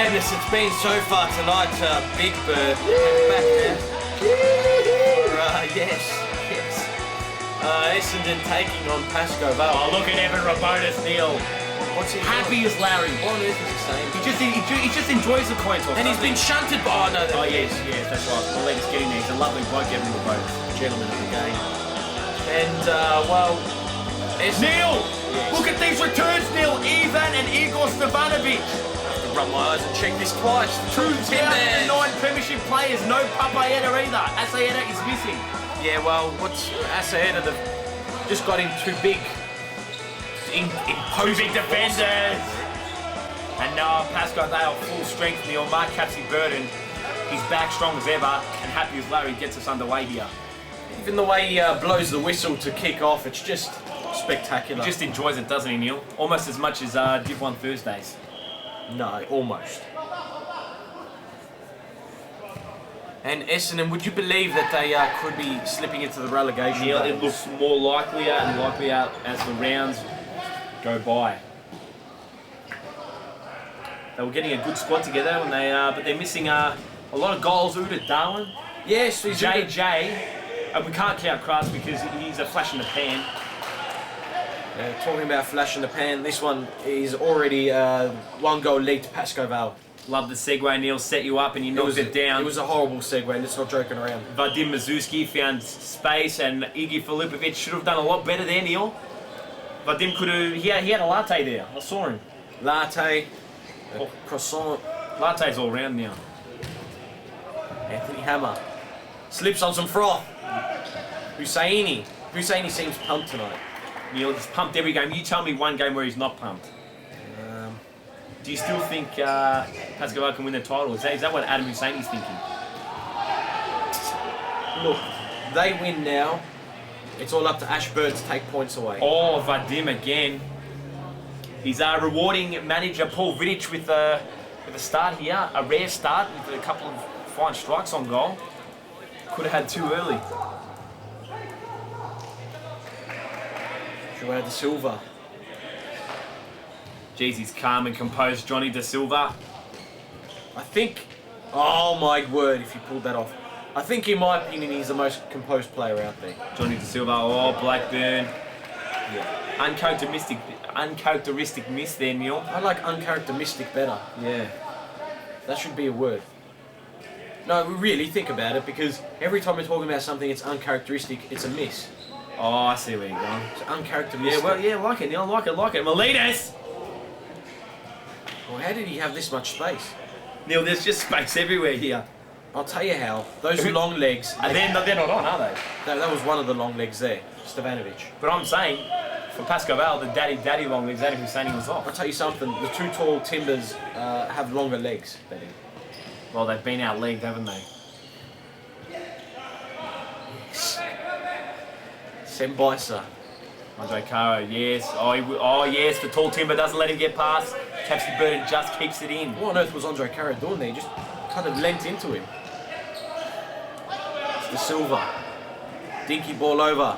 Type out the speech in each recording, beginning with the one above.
madness it's been so far tonight, Big Bird. Back there. Yes. Essendon taking on Pascoe Vale. Oh, look at Evan Rabonis, Neil. What's he Happy as Larry. What on earth is he saying? He just enjoys the coin toss. And he's been shunted by... Oh, yes, that's right. Meletis getting there. He's a lovely bloke, Evan Rabonis. Gentleman of the game. And, well... Neil! Yes. Look at these returns, Neil. Ivan and Igor Stevanovic. Rub my eyes and check this twice. 2009 premiership players. No Papayeta either. Asayeta is missing. Yeah, well, what's Asayeta? Just got him too big. Two big defenders. And now Pascoe Vale full strength. Neil, Mark Capsy Burden. He's back strong as ever. And happy as Larry gets us underway here. Even the way he blows the whistle to kick off, it's just spectacular. He just enjoys it, doesn't he, Neil? Almost as much as Div 1 Thursdays. No, almost. And Essendon, would you believe that they could be slipping into the relegation? Neil, it looks more likelier and likelier as the rounds go by. They were getting a good squad together when they, but they're missing a lot of goals. Uda Darwin, yes, he's JJ, and we can't count Kraus because he's a flash in the pan. Talking about flash in the pan, this one is already one goal lead to Pascoe Vale. Love the segue, Neil. Set you up and you knocked it down. It was a horrible segue, let's not joking around. Vadim Mazurskiy found space and Iggy Filipovic should have done a lot better there, Neil. Vadim could have... He had a latte there. I saw him. Latte, croissant. Latte's all round now. Anthony Hammer slips on some froth. Husseini seems pumped tonight. Neil, he's pumped every game. You tell me one game where he's not pumped. Do you still think Pascoe Vale can win the title? Is that what Adam Husseini's thinking? Look, they win now. It's all up to Ashburn to take points away. Oh, Vadim again. He's rewarding manager Paul Vidic with a start here. A rare start with a couple of fine strikes on goal. Could have had too early. João de Silva. Jeez, he's calm and composed, Johnny De Silva. I think, oh my word, if you pulled that off. I think, in my opinion, he's the most composed player out there. Johnny De Silva, oh, Blackburn. Yeah. Uncharacteristic miss there, Neil. I like uncharacteristic better. Yeah. That should be a word. No, really, think about it, because every time we're talking about something it's uncharacteristic, it's a miss. Oh, I see where you're going. It's uncharacteristic. I like it, Neil. Like it. Meletis! Well, how did he have this much space? Neil, there's just space everywhere here. I'll tell you how. Those long legs... And they're not on, are they? That was one of the long legs there, Stevanovic. But I'm saying, for Pascoe Vale, the daddy long legs, Adam Husseini was off. I'll tell you something, the two tall timbers have longer legs than him. Well, they've been out-legged, haven't they? Sembaisa. Andre Caro, yes. Oh, yes, the tall timber doesn't let him get past. Capsy Burden just keeps it in. What on earth was Andre Caro doing there? He just kind of leant into him. It's De Silva. Dinky ball over.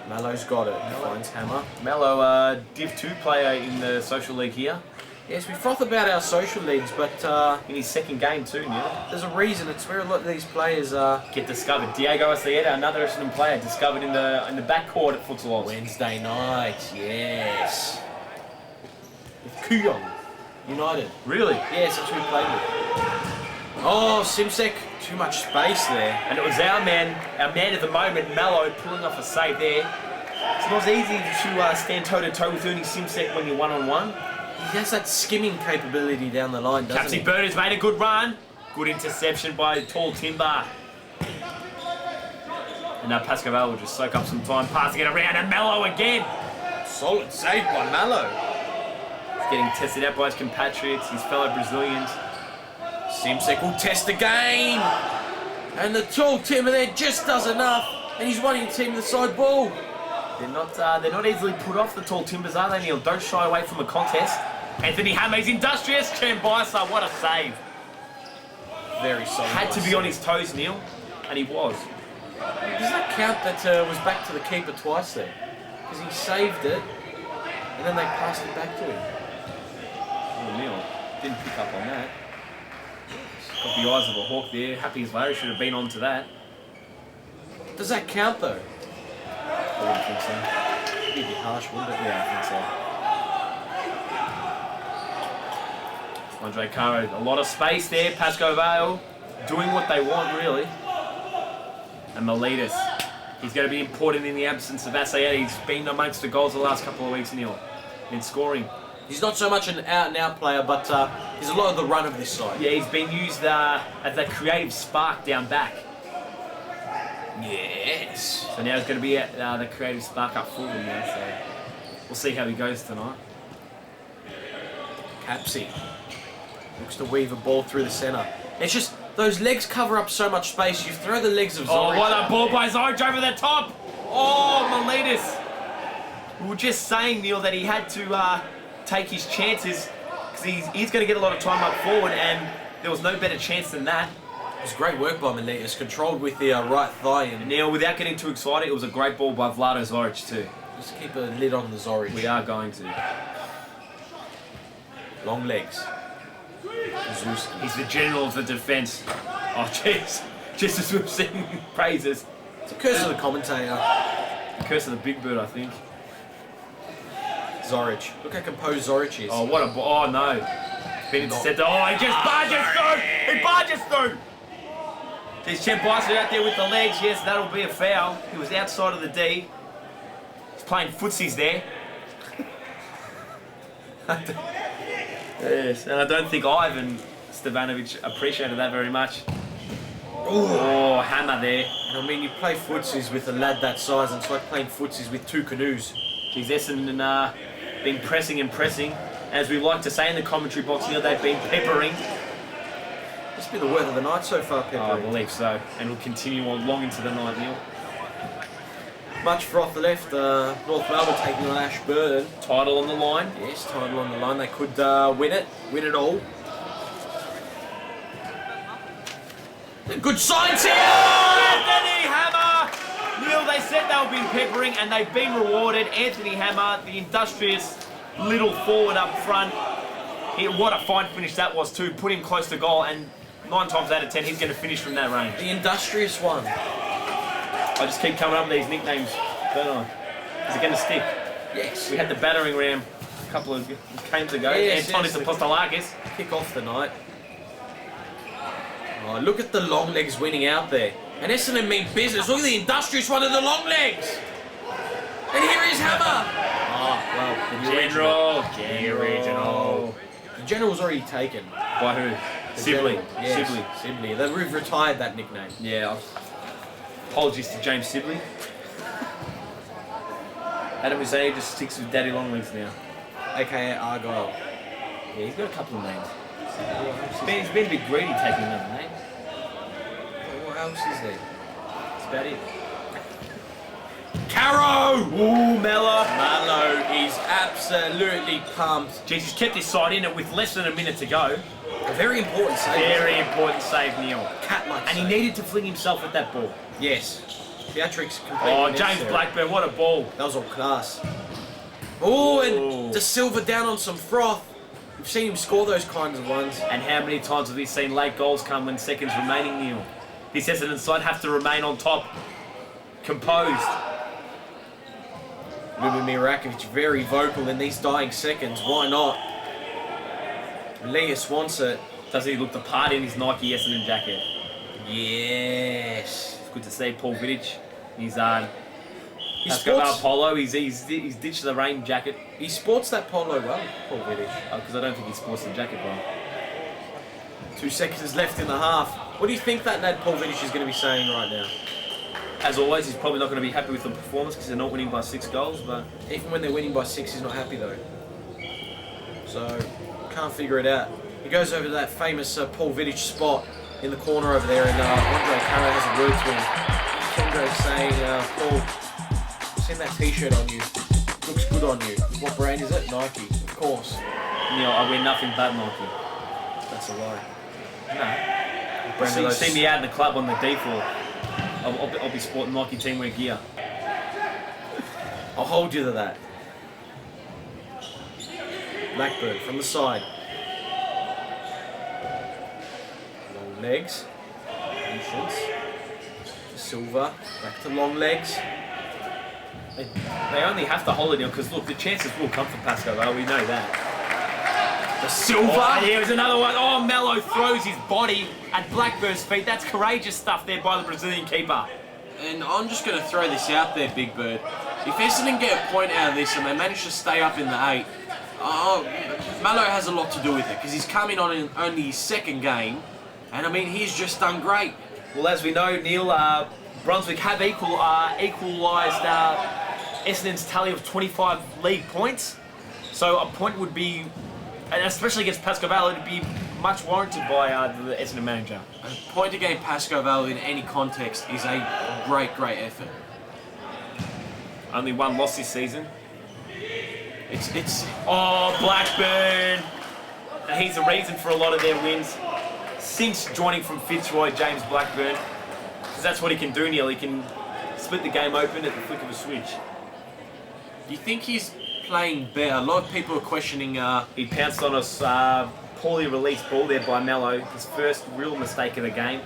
Mello's got it. Finds Hammer. Mello, Div 2 player in the social league here. Yes, we froth about our social leagues, but in his second game too, Neil. There's a reason. It's where a lot of these players get discovered. Diego Asayeta, another Essendon player, discovered in the backcourt at Futsalroos. Wednesday night, yes. With Kuyong United. Really? Yes, that's who we played with. Oh, Simsek, too much space there. And it was our man at the moment, Mello, pulling off a save there. It's not easy to stand toe-to-toe with Ernie Simsek when you're one-on-one. He has that skimming capability down the line, doesn't he? Capsy Burner's made a good run. Good interception by Tall Timber. And now Pascoe Vale will just soak up some time, passing it around, and Mello again. Solid save by Mello. He's getting tested out by his compatriots, his fellow Brazilians. Simsek will test again. And the tall Timber there just does enough. And he's wanting to team the side ball. They're not easily put off, the Tall Timbers, are they, Neil? Don't shy away from a contest. Anthony Hammer's industrious. Chambisa, what a save. Very solid. Had to be on his toes, Neil, and he was. Does that count that was back to the keeper twice there? Because he saved it, and then they passed it back to him. Oh, Neil. Didn't pick up on that. Got the eyes of a hawk there. Happy as Larry should have been on to that. Does that count though? I wouldn't think so. It'd be a bit harsh, wouldn't it? Yeah, I think so. Andre Caro, a lot of space there. Pascoe Vale doing what they want, really. And Meletis, he's going to be important in the absence of Asayet. He's been amongst the goals the last couple of weeks, Neil, in scoring. He's not so much an out-and-out player, but he's a lot of the run of this side. Yeah, he's been used as that creative spark down back. Yes. So now he's going to be at the creative spark up forward now, so we'll see how he goes tonight. Capsy looks to weave a ball through the centre. It's just those legs cover up so much space. You throw the legs of Zorich. Oh, what a ball by Zorich over the top! Oh, Meletis! We were just saying, Neil, that he had to take his chances because he's going to get a lot of time up forward, and there was no better chance than that. It was great work by Meletis, controlled with the right thigh. And Neil, without getting too excited, it was a great ball by Vlado Zorich too. Just keep a lid on the Zorich. We are going to. Long legs. Mazurskiy. He's the general of the defence. Oh, jeez. Just as we've seen praises. It's a curse of the commentator. The curse of the big bird, I think. Zorich. Look how composed Zorich is. Oh, what a ball. Oh, no. Been intercepted. Oh, he just barges through. He barges through. There's Chen Bison out there with the legs. Yes, that'll be a foul. He was outside of the D. He's playing footsies there. Yes, and I don't think Ivan Stevanovic appreciated that very much. Ooh. Oh, hammer there. And I mean, you play footsies with a lad that size, and it's like playing footsies with two canoes. Geez, Essendon been pressing and pressing. As we like to say in the commentary box, Neil, they've been peppering. It's been the word of the night so far, peppering. I believe so, and will continue on long into the night, Neil. Much froth left. North Melbourne taking on Ashburton. Title on the line. Yes, title on the line. They could win it all. Good signs here! Anthony Hammer! Neil, they said they'll be peppering, and they've been rewarded. Anthony Hammer, the industrious little forward up front. What a fine finish that was too. Put him close to goal, and 9 times out of 10, he's going to finish from that range. The industrious one. I just keep coming up with these nicknames, don't I? Is it going to stick? Yes. We had the battering ram a couple of games ago. Yes, Antonis Apostolakis. Kick off the night. Oh, look at the long legs winning out there. And Essendon mean business. Look at the industrious one of the long legs. And here is Hammer. Oh, well, the General. The General's already taken. By who? Sibley. Yes, Sibley. They've retired that nickname. Yeah. Apologies to James Sibley. Adam Hussein just sticks with Daddy Longlegs now. AKA Argyle. Yeah, he's got a couple of names. He's been a bit greedy taking another name. What else is there? That's about it. Caro! Ooh, Mella. Mallow is absolutely pumped. Jeez, he's kept his side in it with less than a minute to go. A very important save. Very important save, Neil. Cat-like And save. he needed to fling himself at that ball. Yes. Theatrics completely Oh, James necessary. Blackburn, what a ball. That was all class. Oh, and De Silva down on some froth. We've seen him score those kinds of ones. And how many times have we seen late goals come when seconds remaining, Neil? This Essendon side have to remain on top, composed. Ljubomir Rakovic very vocal in these dying seconds. Why not? Elias wants it. Doesn't he look the part in his Nike Essendon jacket? Yes. It's good to see Paul Vidic. He's He Pascoe Vale sports, polo. He's ditched the rain jacket. he sports that polo well, Paul Vidic. Because I don't think he sports the jacket well. 2 seconds left in the half. What do you think that lad Paul Vidic is going to be saying right now? As always, he's probably not going to be happy with the performance because they're not winning by 6 goals. But Even when they're winning by 6, he's not happy though. So, can't figure it out. He goes over to that famous Paul Vidic spot in the corner over there, and Andre Caro has a word to him. Andre saying, Paul, send that t-shirt on you. Looks good on you. What brand is it? Nike, of course. Neil, I wear nothing but Nike. That's a lie. No. Brand So of you those- see me out in the club on the D floor. I'll be sporting Nike teamwear gear. I'll hold you to that. Blackburn from the side. Legs. Patience. Silva. Back to long legs. They only have to hold it, Neil, because look, the chances will come from Pascoe Vale. We know that. The Silva. Oh, here's another one. Oh, Melo throws his body at Blackburn's feet. That's courageous stuff there by the Brazilian keeper. And I'm just going to throw this out there, Big Bird. If Essendon get a point out of this and they manage to stay up in the 8, Melo has a lot to do with it because he's coming on in only his second game, and I mean he's just done great. Well, as we know, Neil, Brunswick have equalised Essendon's tally of 25 league points, so a point would be, and especially against Pascoe Vale, it would be much warranted by the Essendon manager. A point against Pascoe Vale in any context is a great effort. Only one loss this season. It's Oh, Blackburn! And he's the reason for a lot of their wins since joining from Fitzroy, James Blackburn. Because that's what he can do, Neil. He can split the game open at the flick of a switch. Do you think he's playing better? A lot of people are questioning... He pounced on a poorly released ball there by Melo. His first real mistake of the game.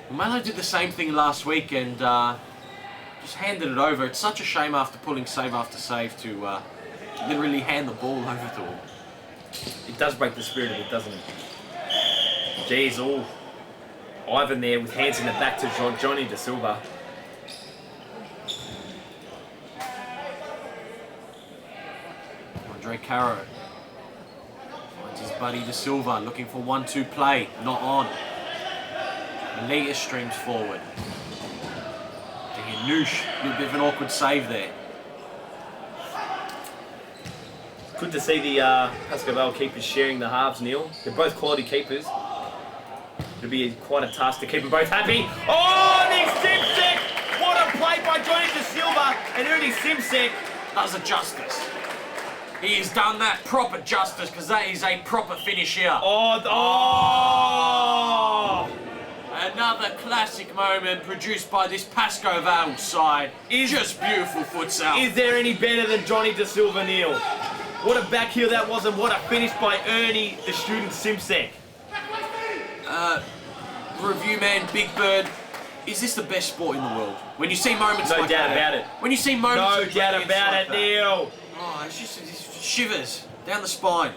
Well, Melo did the same thing last week and just handed it over. It's such a shame after pulling save after save to literally hand the ball over to him. It does break the spirit of it, doesn't it? Jeez, Ivan there with hands in the back to Johnny De Silva. Andre Caro finds his buddy De Silva looking for 1-2 play, not on. Meletis streams forward. Noosh, a little bit of an awkward save there. Good to see the Pascoe Vale keepers sharing the halves, Neil. They're both quality keepers. It'll be quite a task to keep them both happy. Oh, Nick Simsek! What a play by Johnny De Silva and Ernie Simsek. Does it justice. He has done that proper justice because that is a proper finish here. Another classic moment produced by this Pascoe Vale side. Just beautiful futsal. Is there any better than Johnny De Silva, Neil? What a back heel that was, and what a finish by Ernie, the student Simsek. Review man, Big Bird. Is this the best sport in the world? When you see moments no like doubt that. about it. When you see moments no of doubt about like it, that. Neil. Oh, it's just shivers down the spine.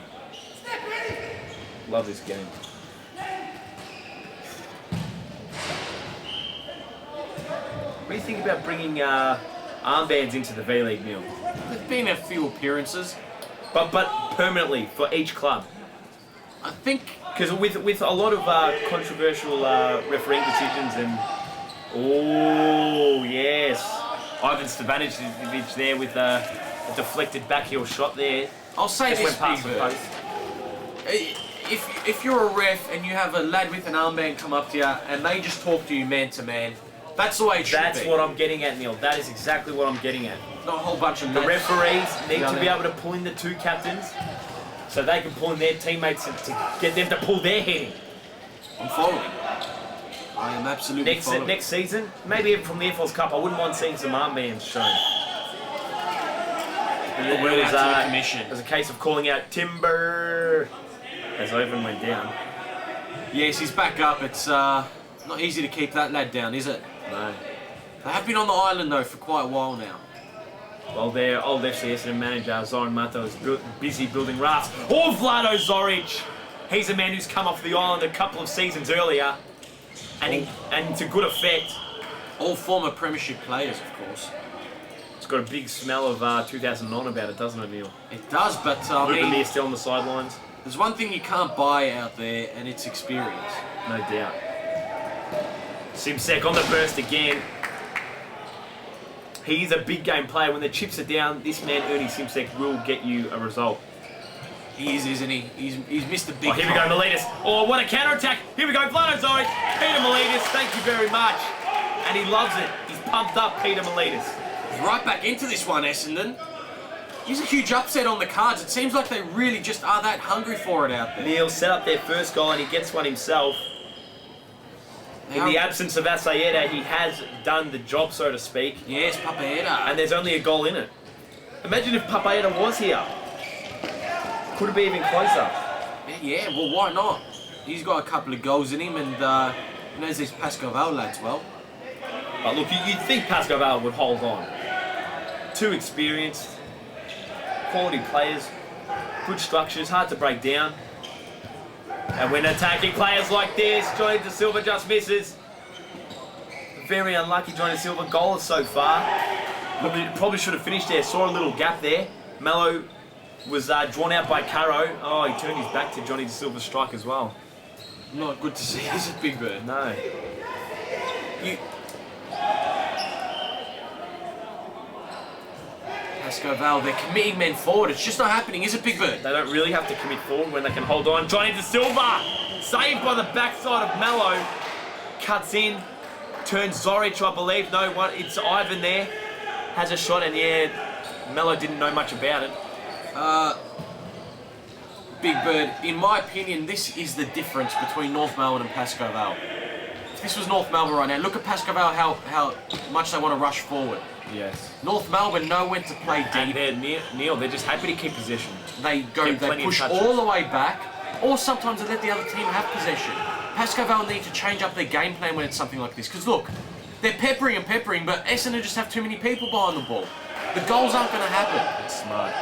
Love this game. What do you think about bringing armbands into the V-League, Neil? There's been a few appearances. But permanently for each club. I think... Because with a lot of controversial refereeing decisions and... Oh, yes. Ivan Stevanovic there with a deflected back heel shot there. I'll say just this, went past Big the Bird. post. If you're a ref and you have a lad with an armband come up to you and they just talk to you man to man, that's the way it should be. That's what I'm getting at, Neil. That is exactly what I'm getting at. Not a whole bunch of The referees need to be able to pull in the two captains so they can pull in their teammates to get them to pull their heading. I'm following. I am absolutely following. Next season, maybe even from the AFL's Cup, I wouldn't mind seeing some armbands shown. It was a case of calling out Timber as Ivan went down. Yes, he's back up. It's not easy to keep that lad down, is it? No. They have been on the island though for quite a while now. Well, their old FC Essendon manager, Zoran Mato, is busy building rafts. Oh, Vlado Zoric! He's a man who's come off the island a couple of seasons earlier, and to good effect. All former premiership players, of course. It's got a big smell of 2009 about it, doesn't it, Neil? It does, but Ruben Mears still on the sidelines. There's one thing you can't buy out there, and it's experience. No doubt. Simsek on the burst again. He's a big game player. When the chips are down, this man, Ernie Simsek, will get you a result. He is, isn't he? He's Mr. Big. Oh, here we go, Meletis. Oh, what a counter-attack. Here we go, Vlado Zoric. Peter Meletis, thank you very much. And he loves it. He's pumped up, Peter Meletis. He's right back into this one, Essendon. He's a huge upset on the cards. It seems like they really just are that hungry for it out there. Neil set up their first goal and he gets one himself. In the absence of Asayeda, he has done the job, so to speak. Yes, Papaeda. And there's only a goal in it. Imagine if Papaeda was here. Could it be even closer? Yeah, well, why not? He's got a couple of goals in him, and He knows these Pascoe Vale lads well. But look, you'd think Pascoe Vale would hold on. Too experienced, quality players, good structures, hard to break down. And when attacking players like this, Johnny De Silva just misses. Very unlucky Johnny De Silva, goalless so far. Probably should have finished there, saw a little gap there. Mello was drawn out by Caro. Oh, he turned his back to Johnny De Silva's strike as well. Not good to see, is it, Big Bird? No. Pascoe Vale, they're committing men forward. It's just not happening, is it, Big Bird? They don't really have to commit forward when they can hold on. Johnny De Silva, saved by the backside of Mello. Cuts in, turns Zoric, I believe. No, it's Ivan there. Has a shot, and yeah, Mello didn't know much about it. Big Bird, in my opinion, this is the difference between North Melbourne and Pascoe Vale. If this was North Melbourne right now, look at Pascoe Vale, how much they want to rush forward. Yes. North Melbourne know when to play deep. And Neil, they're just happy to keep possession. They push all the way back, or sometimes they let the other team have possession. Pascoe Vale need to change up their game plan when it's something like this. Because look, they're peppering, but Essendon just have too many people behind the ball. The goals aren't going to happen. It's smart.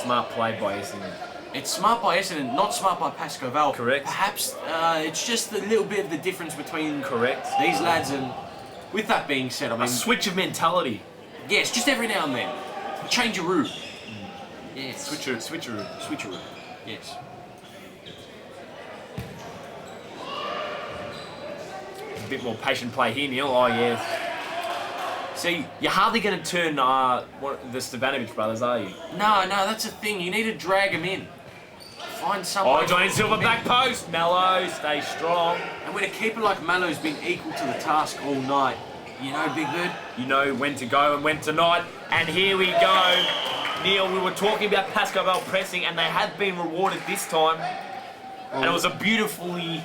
Smart play by Essendon. It's smart by Essendon, not smart by Pascoe Vale. Correct. Perhaps it's just a little bit of the difference between these lads and... With that being said, I mean... A switch of mentality. Yes, just every now and then. Change your route. Yes. Switcheroo. Yes. A bit more patient play here, Neil. Oh, yeah. See, you're hardly going to turn the Stevanovic brothers, are you? No, that's the thing. You need to drag them in. Find someone... Oh, Johnny Silva back post. Mello, stay strong. And when a keeper like Mello's been equal to the task all night, you know, Big Bird? You know when to go and when to not. And here we go. Neil, we were talking about Pascoe Vale pressing, and they have been rewarded this time. And it was a beautifully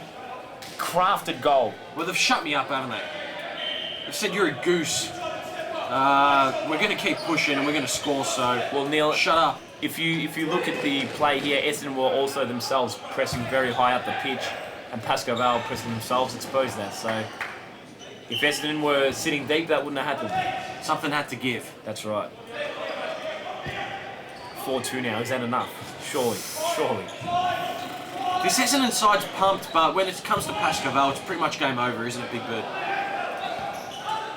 crafted goal. Well, they've shut me up, haven't they? They've said you're a goose. We're going to keep pushing and we're going to score, so... Well, Neil, shut up. If you look at the play here, Essendon were also themselves pressing very high up the pitch, and Pascoe Vale pressing themselves exposed that. So if Essendon were sitting deep, that wouldn't have happened. Something had to give. That's right. 4-2 now. Is that enough? Surely. This Essendon side's pumped, but when it comes to Pascoe Vale, it's pretty much game over, isn't it, Big Bird?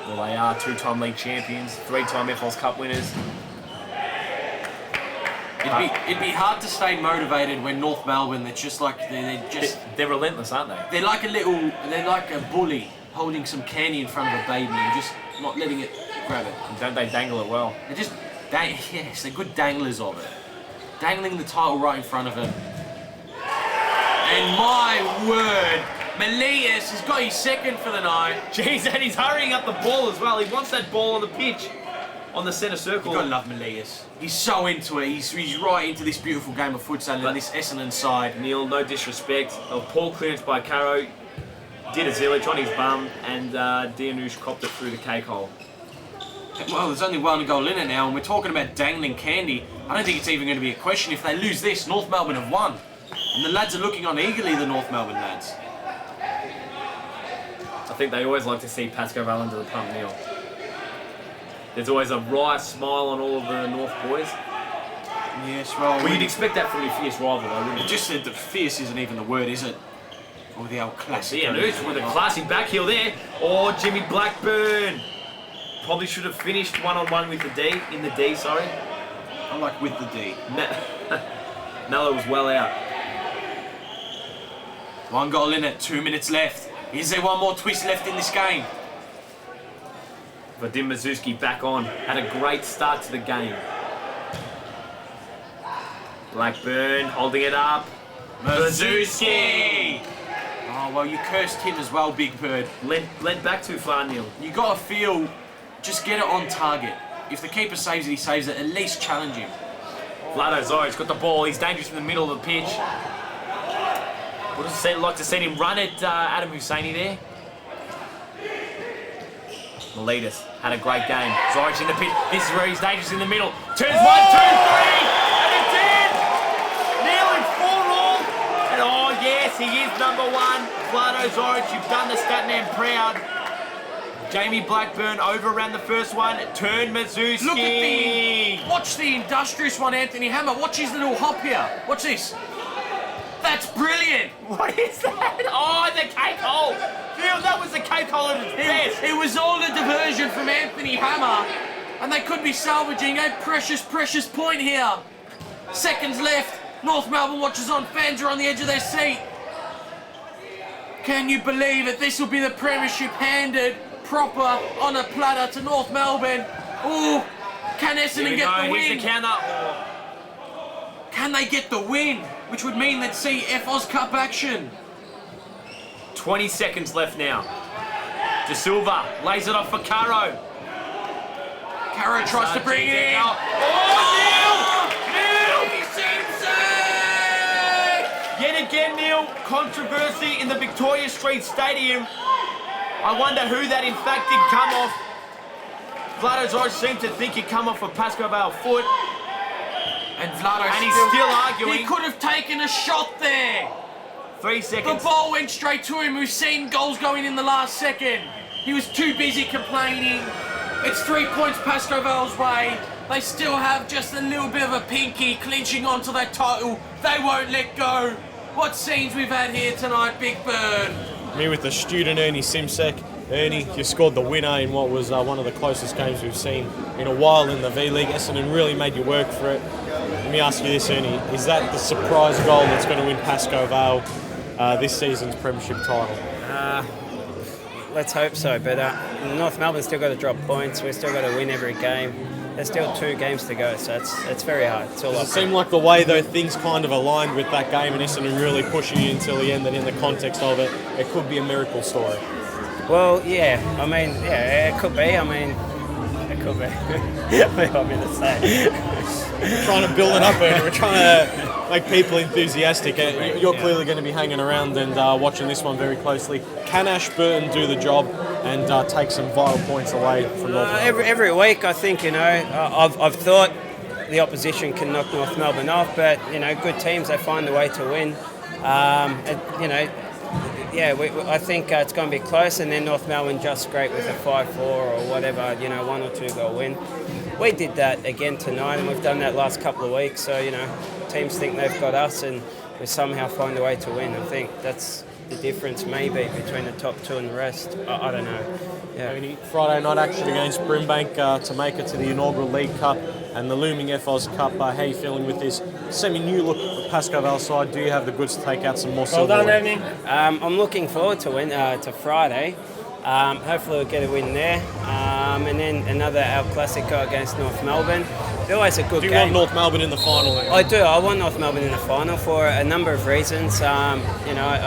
Well, they are two-time league champions, three-time FL's Cup winners. It'd be hard to stay motivated when North Melbourne, they're just like, they're relentless, aren't they? They're like a bully holding some candy in front of a baby and just not letting it grab it. And don't they dangle it well? They're just, yes, they're good danglers of it. Dangling the title right in front of them. And my word, Meletis has got his second for the night. Jeez, and he's hurrying up the ball as well. He wants that ball on the pitch, on the centre circle. You've got to love Meletis. He's so into it. He's right into this beautiful game of futsal and this Essendon side. Neil, no disrespect. A poor clearance by Caro. Did a zillage on his bum, and Dianush copped it through the cake hole. Well, there's only one goal in it now, and we're talking about dangling candy. I don't think it's even going to be a question. If they lose this, North Melbourne have won. And the lads are looking on eagerly, the North Melbourne lads. I think they always like to see Pascoe Vale under the pump, Neil. There's always a wry smile on all of the North boys. Yes, well... You'd expect that from your fierce rival, though, wouldn't you? Just said that fierce isn't even the word, is it? Or the old classic. Dianush with a classy backheel there. Or Jimmy Blackburn. Probably should have finished one-on-one with the D, in the D, sorry. I like with the D. Mello was well out. One goal in it, 2 minutes left. Is there one more twist left in this game? Vadim Mazurskiy back on. Had a great start to the game. Blackburn holding it up. Mazurskiy! Oh, well, you cursed him as well, Big Bird. Led back too far, Neil. You got to feel, just get it on target. If the keeper saves it, he saves it. At least challenge him. Vlado Zoric's got the ball. He's dangerous in the middle of the pitch. Would have liked to see him run at Adam Husseini there. Meletis had a great game. Zoric in the pitch. This is where he's dangerous in the middle. Turns 1, 2, 3, and it's in! Neil in 4 all. And oh yes, he is number 1. Vlado's Orange, you've done the stat man proud. Jamie Blackburn overran the first one. Turn Mazurskiy. Look at watch the industrious one, Anthony Hammer. Watch his little hop here. Watch this. That's brilliant. What is that? Oh, the cake hole. Phil, that was the cake hole at its best. It was all a diversion from Anthony Hammer, and they could be salvaging a precious, precious point here. Seconds left. North Melbourne watchers on. Fans are on the edge of their seat. Can you believe it? This will be the premiership handed proper on a platter to North Melbourne. Ooh, can Essendon get the win? Here's the counter. Can they get the win? Which would mean they'd see FOS Cup action. 20 seconds left now. De Silva lays it off for Caro. Caro tries to bring it in. Oh, Neil! Simpson! Yet again, Neil, controversy in the Victoria Street Stadium. I wonder who that in fact did come off. Vlado's Orange seemed to think he'd come off a Pascoe Vale foot. And Vlado he's still arguing. He could have taken a shot there. 3 seconds. The ball went straight to him. We've seen goals going in the last second. He was too busy complaining. It's 3 points Pascoe Vale's way. They still have just a little bit of a pinky clinching onto that title. They won't let go. What scenes we've had here tonight, Big Bird. Me with the student Ernie Simsek. Ernie, you scored the winner in what was one of the closest games we've seen in a while in the V-League. Essendon really made you work for it. Let me ask you this, Ernie. Is that the surprise goal that's going to win Pascoe Vale this season's premiership title? Let's hope so, but North Melbourne's still got to drop points. We've still got to win every game. There's still 2 games to go, so it's very hard. It's all Does it seem like the way, though, things kind of aligned with that game and Essendon really pushing you until the end, that in the context of it, it could be a miracle story? Well, yeah. I mean, yeah, it could be. I mean, it could be. What do you want me to say? We're trying to build it up, Ernie. We're trying to make people enthusiastic. You're clearly going to be hanging around and watching this one very closely. Can Ashburton do the job and take some vital points away from North Melbourne? Every week, I think, I've thought the opposition can knock North Melbourne off, but, good teams, they find a way to win. I think it's going to be close, and then North Melbourne just scrape with a 5-4 or whatever, 1 or 2 goal win. We did that again tonight, and we've done that last couple of weeks, so, teams think they've got us, and we somehow find a way to win. I think that's the difference, maybe, between the top 2 and the rest. I don't know. Yeah. Friday night action against Brimbank to make it to the inaugural League Cup and the looming FOS Cup. How are you feeling with this semi-new look Pascoe Vale side? Do you have the goods to take out some more silver? Well done, Evening. I'm looking forward to Friday. Hopefully we'll get a win there. And then another El Clasico against North Melbourne. They're always a good game. Do you want North Melbourne in the final? I do. I want North Melbourne in the final for a number of reasons. I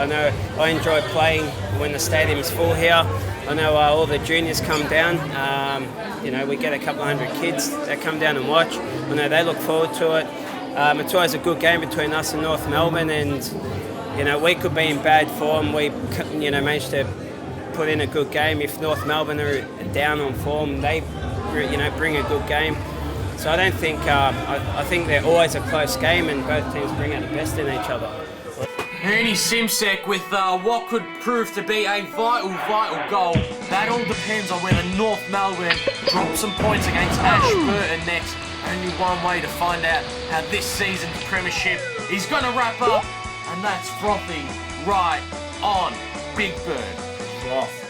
know I enjoy playing when the stadium's full here. I know all the juniors come down. We get a couple of 100 kids that come down and watch. I know they look forward to it. It's always a good game between us and North Melbourne, and we could be in bad form. We managed to put in a good game. If North Melbourne are down on form, they bring a good game. So I don't think I think they're always a close game, and both teams bring out the best in each other. Ernie Simsek with what could prove to be a vital goal. That all depends on whether North Melbourne drop some points against Ashburton next. Only one way to find out how this season's premiership is going to wrap up, and that's frothing right on Big Bird. Froth.